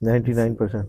99%।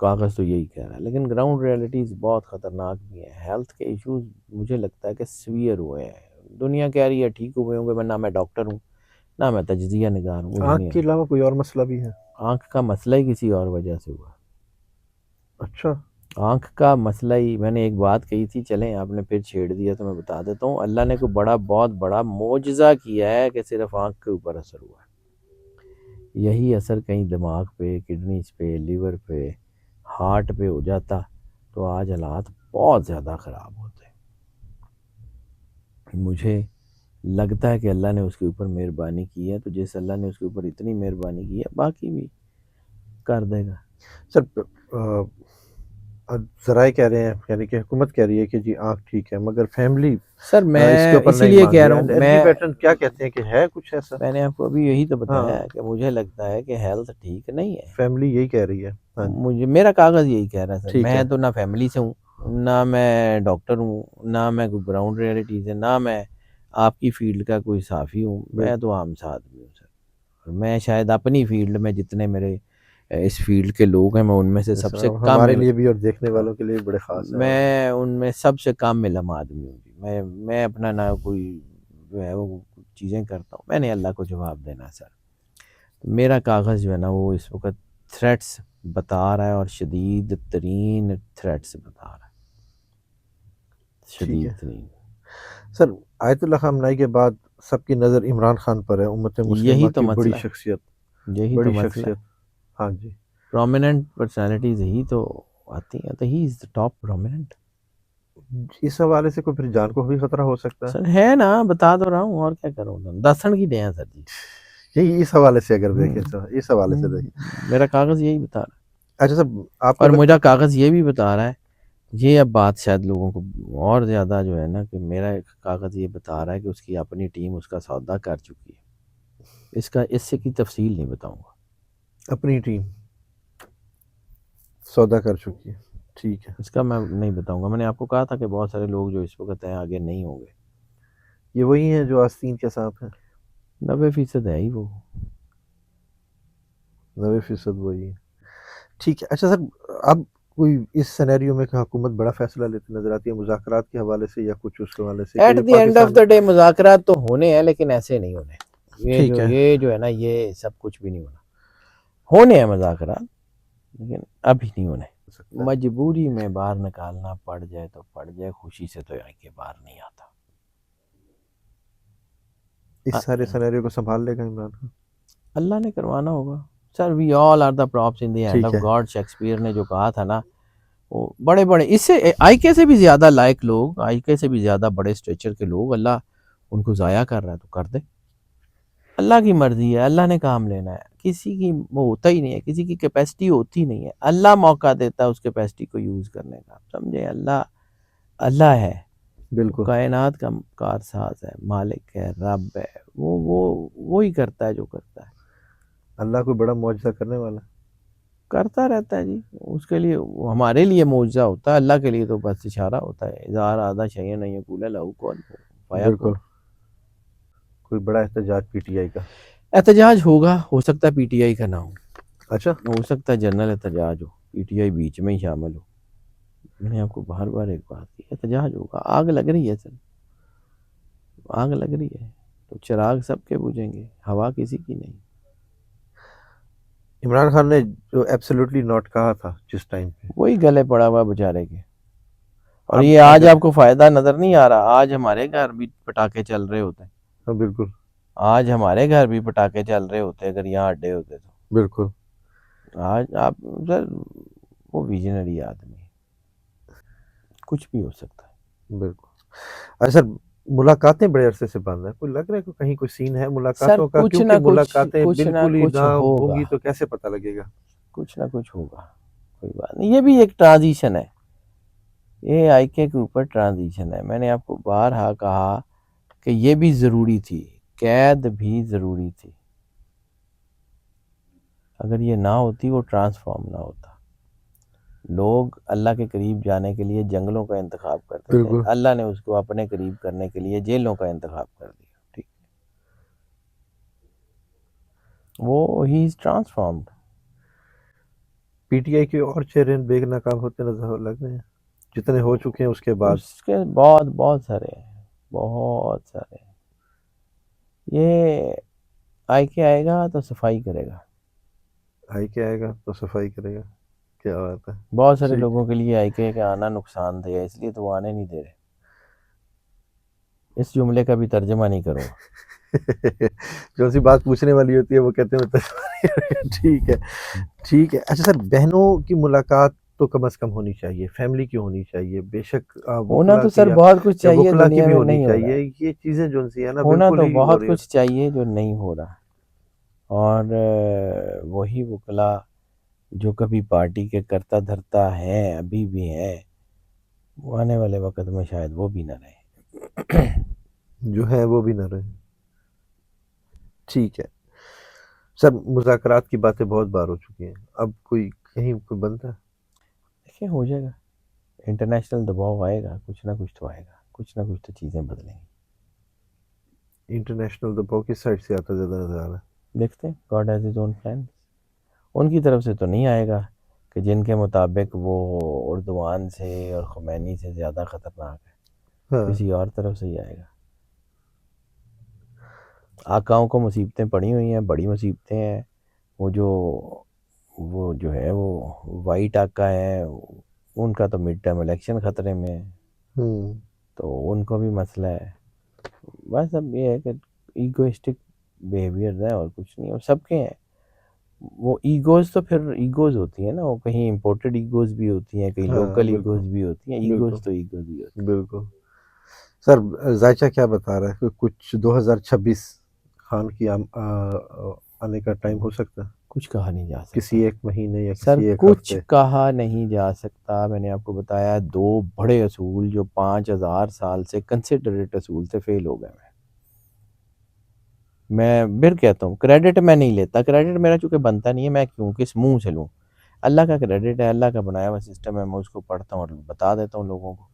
کاغذ تو یہی کہہ رہا ہے، لیکن گراؤنڈ ریئلٹیز بہت خطرناک بھی ہیں. ہیلتھ کے ایشوز مجھے لگتا ہے کہ سویئر ہوئے ہیں. دنیا کہہ رہی ہے ٹھیک ہوئے ہوں گے، نہ میں ڈاکٹر ہوں نہ میں تجزیہ نگار ہوں، مجھے آنکھ نہیں کے علاوہ کوئی اور مسئلہ بھی ہے؟ آنکھ کا مسئلہ ہی کسی اور وجہ سے ہوا. اچھا. آنکھ کا مسئلہ ہی، میں نے ایک بات کہی تھی، چلیں آپ نے پھر چھیڑ دیا تو میں بتا دیتا ہوں. اللہ نے کوئی بہت بڑا معجزہ کیا ہے کہ صرف آنکھ کے اوپر اثر ہوا ہے. یہی اثر کہیں دماغ پہ، کڈنیز پہ، لیور پہ، ہارٹ پہ ہو جاتا تو آج حالات بہت زیادہ خراب ہوتے. مجھے لگتا ہے کہ اللہ نے اس کے اوپر مہربانی کی ہے، تو جس اللہ نے اس کے اوپر اتنی مہربانی کی ہے باقی بھی کر دے گا. سر ذرائع کہہ رہے ہیں، یعنی کہ حکومت کہہ رہی ہے کہ جی آنکھ ٹھیک ہے، مگر فیملی سر اس میں کے اوپر اسی نہیں لیے مان کہہ رہی رہا ہے. ہوں، ایم جی پیٹرن کیا کہتے ہیں کہ ہے کچھ ایسا؟ میں نے آپ کو ابھی یہی تو ہاں، بتایا کہ مجھے لگتا ہے کہ ہیلتھ ٹھیک نہیں ہے. فیملی یہی کہہ رہی ہے. ہاں جی، مجھے میرا کاغذ یہی کہہ رہا ہے سر. ٹھیک میں ہے. تو نہ فیملی سے ہوں، نہ میں ڈاکٹر ہوں، نہ میں کوئی گراؤنڈ ریئلٹیز ہے، نہ میں آپ کی فیلڈ کا کوئی صحافی ہوں. میں تو عام سا آدمی ہوں سر. اور میں شاید اپنی فیلڈ میں جتنے میرے اس فیلڈ کے لوگ ہیں، میں ان میں سے سب سے ہمارے کامل، لیے بھی اور دیکھنے والوں کے لیے بڑے خاص ہیں. میں ان میں سب سے کامل آدمی ہوں. میں اپنا نہ کوئی جو ہے وہ چیزیں کرتا ہوں. میں نے اللہ کو جواب دینا سر. میرا کاغذ جو ہے نا وہ اس وقت تھریٹس بتا رہا ہے، اور شدید ترین تھریٹس بتا رہا ہے، ٹھیک ہے شدید ترین. سر. آیت اللہ خامنہئی کے بعد سب کی نظر عمران خان پر ہے، امت مسلمہ یہی تو کی بڑی مسئلہ ہے، شخصیت. یہی تو بڑی مسئلہ شخصیت. ہے. ہاں جی. پرومیننٹ پرسنالٹیز ہی تو آتی ہیں، تو ہی از دا ٹاپ پرومیننٹ. اس حوالے سے کوئی پھر جان کو بھی خطرہ ہو سکتا سر ہے نا، بتا تو رہا ہوں، اور کیا کروں گا. دسن کی دے ہیں سر جی. ہے یہی اس حوالے سے اگر دیکھیں تو اس حوالے سے دیکھیں. میرا کاغذ یہی بتا رہا ہے. اچھا سر، آپ کو اور لگتا میرا کاغذ یہ بھی بتا رہا ہے، یہ اب بات شاید لوگوں کو اور زیادہ جو ہے نا، کہ میرا کاغذ یہ بتا رہا ہے کہ اس کی اپنی ٹیم اس کا سودا کر چکی ہے. اس سے کی تفصیل نہیں بتاؤں گا. اپنی ٹیم سودا کر چکی ہے؟ ٹھیک ہے. اس کا میں نہیں بتاؤں گا. میں نے آپ کو کہا تھا کہ بہت سارے لوگ جو اس وقت ہیں آگے نہیں ہوں گے. یہ وہی ہیں جو آستین کے سانپ ہیں؟ 90% ہے ہی وہ. 90% وہی ہے. ٹھیک ہے. اچھا سر، اب کوئی اس سینیریو میں کہ حکومت بڑا فیصلہ لیتی نظر آتی ہے مذاکرات کے حوالے سے، یا کچھ اس کے حوالے سے کہ ایٹ یہ the end of Pakistan? The day مذاکرات تو ہونے ہیں، لیکن ایسے نہیں ہونے. ٹھیک ہے. یہ جو ہے نا، یہ سب کچھ بھی نہیں ہونا. ہونے ہیں مذاکرات، لیکن ابھی نہیں ہونے. مجبوری میں باہر نکالنا پڑ جائے تو پڑ جائے، خوشی سے تو آگے باہر نہیں آتا. اس سارے سینیریو کو سنبھال لے گا عمران خان؟ اللہ نے کروانا ہوگا sir. We all are the props in the hand ٹھیک آف ہے. گاڈ. شیکسپیئر نے جو کہا تھا نا، وہ بڑے اس سے آئی کے سے بھی زیادہ لائق لوگ، آئی کے سے بھی زیادہ بڑے اسٹیچر کے لوگ، اللہ ان کو ضائع کر رہا ہے تو کر دے. اللہ کی مرضی ہے، اللہ نے کام لینا ہے. کسی کی وہ ہوتا ہی نہیں ہے، کسی کی کیپیسٹی ہوتی نہیں ہے. اللہ موقع دیتا ہے اس کیپیسٹی کو یوز کرنے کا. سمجھے؟ اللہ ہے، بالکل. کائنات کا کارساز ہے، مالک ہے، رب ہے. وہی کرتا ہے جو کرتا ہے. اللہ کوئی بڑا معجزہ کرنے والا کرتا رہتا ہے جی. اس کے لیے ہمارے لیے معجزہ ہوتا ہے، اللہ کے لیے تو بس اشارہ ہوتا ہے. اذا اراد شیئا ان یقول له کن فیکون. بالکل. کوئی بڑا احتجاج پی ٹی آئی کا؟ احتجاج ہوگا، ہو سکتا ہے پی ٹی آئی کا نہ ہو، اچھا. ہو سکتا ہے جنرل احتجاج ہو، پی ٹی آئی بیچ میں ہی شامل ہو. میں نے آپ کو بار بار ایک بات کی، احتجاج ہوگا. آگ لگ رہی ہے سر، آگ لگ رہی ہے تو چراغ سب کے بجھیں گے، ہوا کسی کی نہیں. عمران خان نے جو ایبسلیوٹلی ناٹ کہا تھا جس ٹائم پہ، وہی گلے پڑا ہوا بیچارے کے. اور اب یہ آج اگر آپ کو فائدہ نظر نہیں آ رہا. آج ہمارے گھر بھی پٹاخے چل رہے ہوتے ہیں. ہاں بالکل. آج ہمارے گھر بھی پٹاخے چل رہے ہوتے اگر یہاں اڈے ہوتے تو. بالکل. آج آپ سر، وہ ویژنری آدمی، کچھ بھی ہو سکتا ہے. بالکل. اچھا سر، ملاقاتیں بڑے عرصے سے بند ہیں، کوئی لگ رہا ہے کہ کہیں کوئی سین ہے سر ملاقاتوں کا؟ کچھ نہ کیونکہ کچھ ملاقاتیں کچھ نہ بالکل ہی کچھ نہ ہوں ہوگا، گی تو کیسے پتہ لگے گا؟ کچھ نہ کچھ ہوگا. کوئی بات نہیں، یہ بھی ایک ٹرانزیشن ہے. یہ آئی کے اوپر ٹرانزیشن ہے. میں نے آپ کو بارہا کہا کہ یہ بھی ضروری تھی، قید بھی ضروری تھی. اگر یہ نہ ہوتی، وہ ٹرانسفارم نہ ہوتا. لوگ اللہ کے قریب جانے کے لیے جنگلوں کا انتخاب کرتے تھے، بالکل. اللہ نے اس کو اپنے قریب کرنے کے لیے جیلوں کا انتخاب کر دیا. ٹھیک، وہ ہی از ٹرانسفارمڈ. پی ٹی آئی کے اور چہرے بے ناکام ہوتے نظر لگ رہے ہیں جتنے ہو چکے ہیں اس کے بعد؟ اس کے بہت بہت سارے ہیں، بہت سارے ہیں۔ یہ آئی کے آئے گا تو صفائی کرے گا، آئی کے آئے گا تو صفائی کرے گا، کیا بات ہے. بہت سارے ٹھیک. لوگوں کے لیے آئی کے آنا نقصان دہ ہے، اس لیے تو وہ آنے نہیں دے رہے۔ اس جملے کا بھی ترجمہ نہیں کروں گا۔ جو سی بات پوچھنے والی ہوتی ہے وہ کہتے ہیں ٹھیک ہے ٹھیک ہے. اچھا سر، بہنوں کی ملاقات تو کم از کم ہونی چاہیے، فیملی کی ہونی چاہیے، بے شک ہونا وکلا تو کی سر بہت کچھ یا چاہیے، وکلا کی دنیا بھی میں ہونی نہیں ہو رہا چاہیے. ہے۔ یہ چیزیں جو سی ہے نا ہونا بالکل تو ہی ہو بہت رہی ہے. کچھ چاہیے جو نہیں ہو رہا، اور وہی وکلا جو کبھی پارٹی کے کرتا دھرتا ہیں، ابھی بھی ہیں، وہ آنے والے وقت میں شاید وہ بھی نہ رہے۔ جو ہے وہ بھی نہ رہے. ٹھیک ہے سر، مذاکرات کی باتیں بہت بار ہو چکی ہیں، اب کوئی کہیں کوئی بنتا ہے؟ دیکھیں ہو جائے گا، انٹرنیشنل دباؤ آئے گا، کچھ نہ کچھ تو آئے گا، کچھ نہ کچھ تو چیزیں بدلیں گی۔ انٹرنیشنل دباؤ کس سائڈ سے آتا زیادہ نظر آ رہا ہے؟ دیکھتے ہیں، God has his own plan. ان کی طرف سے تو نہیں آئے گا کہ جن کے مطابق وہ اردوان سے اور خمینی سے زیادہ خطرناک ہے، ہاں کسی اور طرف سے ہی آئے گا۔ آقاؤں کو مصیبتیں پڑی ہوئی ہیں، بڑی مصیبتیں ہیں۔ وہ جو ہے وہ وائٹ آقا ہے، ان کا تو مڈ ٹرم الیکشن خطرے میں ہے، ہوں تو ان کو بھی مسئلہ ہے۔ بس اب یہ ہے کہ ایگوئسٹک بیہیویئر ہے اور کچھ نہیں، اور سب کے ہیں وہ ایگوز، تو پھر ایگوز ہوتی ہیں نا، وہ کہیں امپورٹڈ ایگوز بھی ہوتی ہیں، کہیں ہاں لوکل بالکل ایگوز بھی ہوتی ہیں، بالکل ایگوز تو ایگوز ہی ہوتی بالکل. سر ذائچہ کیا بتا رہا ہے کہ کچھ 2026 خان کی آنے کا ٹائم ہو سکتا ہے؟ ہیں۔ کچھ کہا نہیں جا سکتا کسی ایک مہینے یا سر، کسی ایک کچھ ہفتے؟ کہا نہیں جا سکتا۔ میں نے آپ کو بتایا 2 بڑے اصول جو 5000 سال سے کنسیڈریٹ اصول سے فیل ہو گئے میں پھر کہتا ہوں کریڈٹ میں نہیں لیتا، کریڈٹ میرا چونکہ بنتا نہیں ہے، میں کیوں کس منہ سے لوں؟ اللہ کا کریڈٹ ہے، اللہ کا بنایا ہوا سسٹم ہے، میں اس کو پڑھتا ہوں اور بتا دیتا ہوں لوگوں کو۔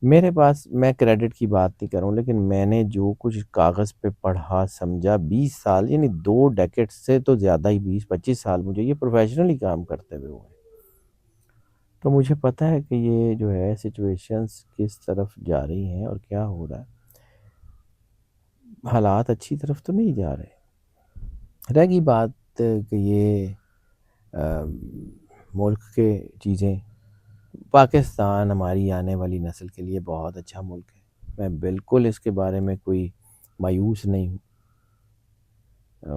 میرے پاس، میں کریڈٹ کی بات نہیں کروں، لیکن میں نے جو کچھ کاغذ پہ پڑھا سمجھا 20 سال، یعنی 2 ڈیکیڈ سے تو زیادہ ہی، 20-25 سال مجھے یہ پروفیشنلی کام کرتے ہوئے ہوئے، تو مجھے پتہ ہے کہ یہ جو ہے سچویشنز کس طرف جا رہی ہیں اور کیا ہو رہا ہے۔ حالات اچھی طرف تو نہیں جا رہے۔ رہ گئی بات کہ یہ ملک کے چیزیں، پاکستان ہماری آنے والی نسل کے لیے بہت اچھا ملک ہے، میں بالکل اس کے بارے میں کوئی مایوس نہیں ہوں۔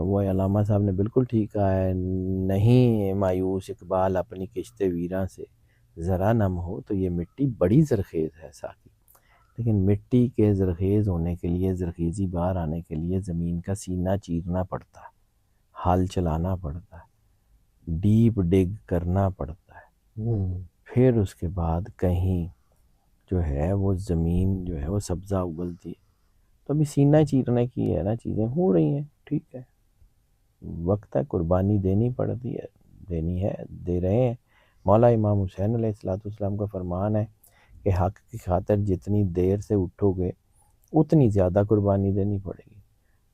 وہ علامہ صاحب نے بالکل ٹھیک کہا ہے، نہیں مایوس اقبال اپنی کشت ویراں سے، ذرا نم ہو تو یہ مٹی بڑی زرخیز ہے ساقی۔ لیکن مٹی کے زرخیز ہونے کے لیے، زرخیزی باہر آنے کے لیے زمین کا سینہ چیرنا پڑتا ہے، ہل چلانا پڑتا ہے، ڈیپ ڈگ کرنا پڑتا ہے، پھر اس کے بعد کہیں جو ہے وہ زمین جو ہے وہ سبزہ اگلتی ہے۔ تو ابھی سینہ چیرنے کی ہے نا، چیزیں ہو رہی ہیں، ٹھیک ہے، وقت ہے، قربانی دینی پڑتی ہے، دینی ہے، دے رہے ہیں۔ مولا امام حسین علیہ السلام کا فرمان ہے کہ حق کی خاطر جتنی دیر سے اٹھو گے اتنی زیادہ قربانی دینی پڑے گی۔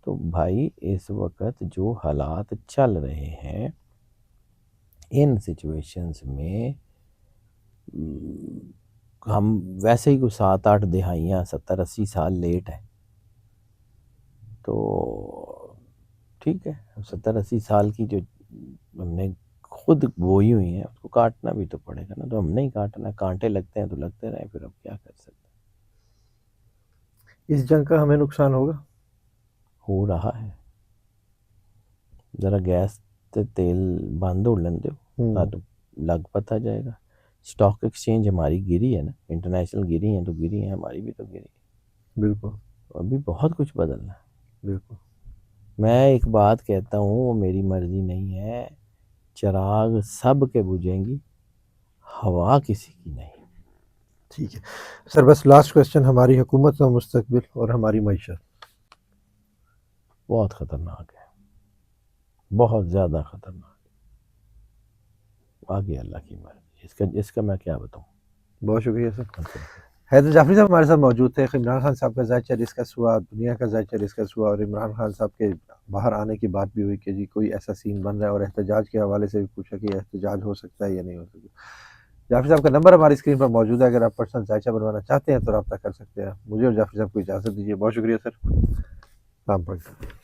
تو بھائی اس وقت جو حالات چل رہے ہیں، ان سچویشنز میں ہم ویسے ہی کوئی 7-8 دہائیاں، 70-80 سال لیٹ ہیں، تو ٹھیک ہے، 70-80 سال کی جو ہم نے خود بوئی ہوئی ہیں اس کو کاٹنا بھی تو پڑے گا نا، تو ہم نہیں کاٹنا، کانٹے لگتے ہیں تو لگتے رہیں، پھر اب کیا کر سکتے ہیں۔ اس جنگ کا ہمیں نقصان ہوگا؟ ہو رہا ہے، ذرا گیس تے تیل بند ہو لین دیو، تو لگ پتہ جائے گا۔ سٹاک ایکسچینج ہماری گری ہے نا، انٹرنیشنل گری ہیں تو گری ہیں، ہماری بھی تو گری ہے، بالکل ابھی بہت کچھ بدلنا ہے۔ بالکل. میں ایک بات کہتا ہوں، وہ میری مرضی نہیں ہے، چراغ سب کے بجھیں گی، ہوا کسی کی نہیں۔ ٹھیک ہے سر، بس لاسٹ کویسچن، ہماری حکومت کا مستقبل اور ہماری معیشت؟ بہت خطرناک ہے، بہت زیادہ خطرناک ہے، آگے اللہ کی مرضی، اس کا میں کیا بتاؤں۔ بہت شکریہ سر. Okay. حیدر جعفری صاحب ہمارے ساتھ موجود تھے. عمران خان صاحب کا زائچہ ڈسکس ہوا, دنیا کا زائچہ ڈسکس ہوا, اور عمران خان صاحب کے باہر آنے کی بات بھی ہوئی کہ جی کوئی ایسا سین بن رہا ہے, اور احتجاج کے حوالے سے بھی پوچھا کہ احتجاج ہو سکتا ہے یا نہیں ہو سکتا. جعفری صاحب کا نمبر ہماری اسکرین پر موجود ہے, اگر آپ پرسنل زائچہ بنوانا چاہتے ہیں تو رابطہ کر سکتے ہیں. مجھے اور جعفری صاحب کو اجازت دیجیے. بہت شکریہ سر. السلام علیکم.